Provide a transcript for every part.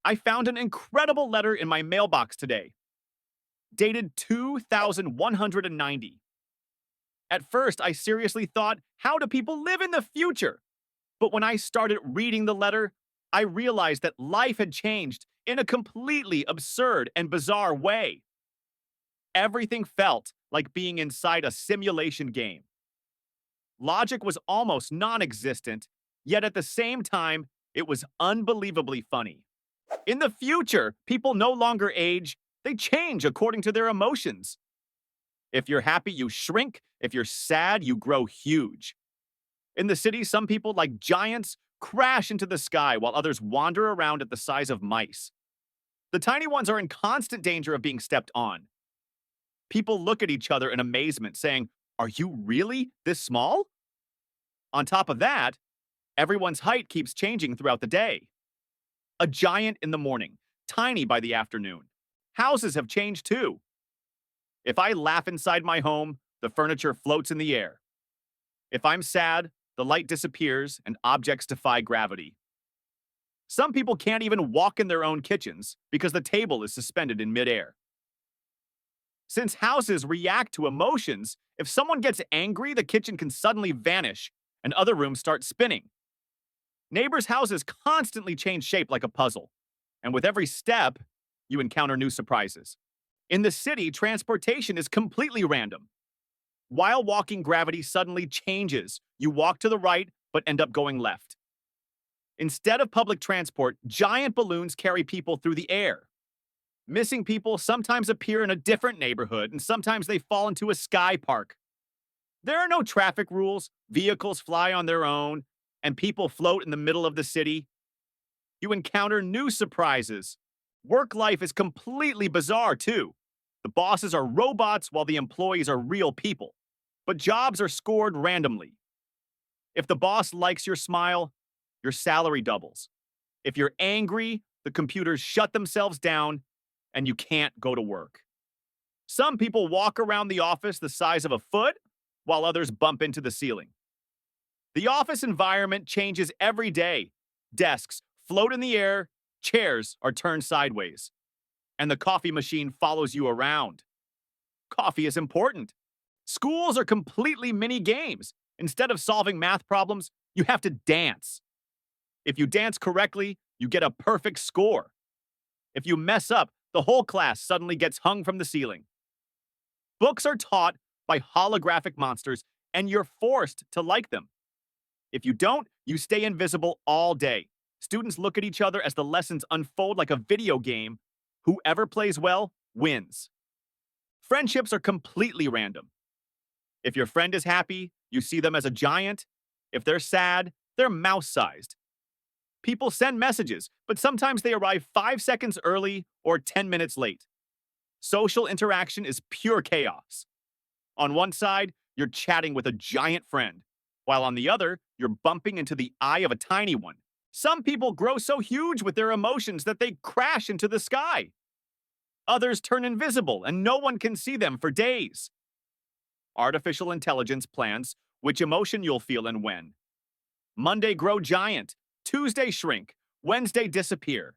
I found an incredible letter in my mailbox today, dated 2190. At first, I seriously thought, how do people live in the future? But when I started reading the letter, I realized that life had changed in a completely absurd and bizarre way. Everything felt like being inside a simulation game. Logic was almost non existent, yet at the same time, it was unbelievably funny. In the future, people no longer age, they change according to their emotions. If you're happy, you shrink. If you're sad, you grow huge. In the city, some people, like giants, crash into the sky while others wander around at the size of mice. The tiny ones are in constant danger of being stepped on. People look at each other in amazement, saying, "Are you really this small?" On top of that, everyone's height keeps changing throughout the day. A giant in the morning, tiny by the afternoon. Houses have changed too. If I laugh inside my home, the furniture floats in the air. If I'm sad, the light disappears and objects defy gravity. Some people can't even walk in their own kitchens because the table is suspended in midair. Since houses react to emotions, if someone gets angry, the kitchen can suddenly vanish and other rooms start spinning. Neighbors' houses constantly change shape like a puzzle, and with every step, you encounter new surprises. In the city, transportation is completely random. While walking, gravity suddenly changes. You walk to the right, but end up going left. Instead of public transport, giant balloons carry people through the air. Missing people sometimes appear in a different neighborhood, and sometimes they fall into a sky park. There are no traffic rules, vehicles fly on their own, and people float in the middle of the city. You encounter new surprises. Work life is completely bizarre, too. The bosses are robots while the employees are real people, but jobs are scored randomly. If the boss likes your smile, your salary doubles. If you're angry, the computers shut themselves down and you can't go to work. Some people walk around the office the size of a foot, while others bump into the ceiling. The office environment changes every day. Desks float in the air, chairs are turned sideways, and the coffee machine follows you around. Coffee is important. Schools are completely mini games. Instead of solving math problems, you have to dance. If you dance correctly, you get a perfect score. If you mess up, the whole class suddenly gets hung from the ceiling. Books are taught by holographic monsters, and you're forced to like them. If you don't, you stay invisible all day. Students look at each other as the lessons unfold like a video game. Whoever plays well wins. Friendships are completely random. If your friend is happy, you see them as a giant. If they're sad, they're mouse-sized. People send messages, but sometimes they arrive 5 seconds early or 10 minutes late. Social interaction is pure chaos. On one side, you're chatting with a giant friend, while on the other, you're bumping into the eye of a tiny one. Some people grow so huge with their emotions that they crash into the sky. Others turn invisible and no one can see them for days. Artificial intelligence plans which emotion you'll feel and when. Monday grow giant, Tuesday shrink, Wednesday disappear.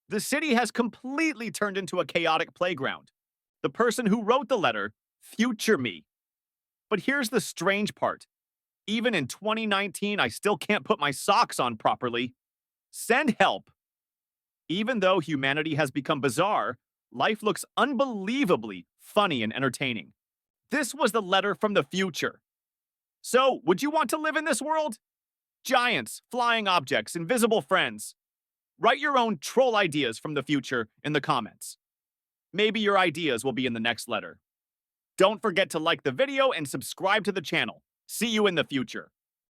The city has completely turned into a chaotic playground. The person who wrote the letter, future me. But here's the strange part. Even in 2019, I still can't put my socks on properly. Send help. Even though humanity has become bizarre, life looks unbelievably funny and entertaining. This was the letter from the future. So, would you want to live in this world? Giants, flying objects, invisible friends. Write your own troll ideas from the future in the comments. Maybe your ideas will be in the next letter. Don't forget to like the video and subscribe to the channel. See you in the future.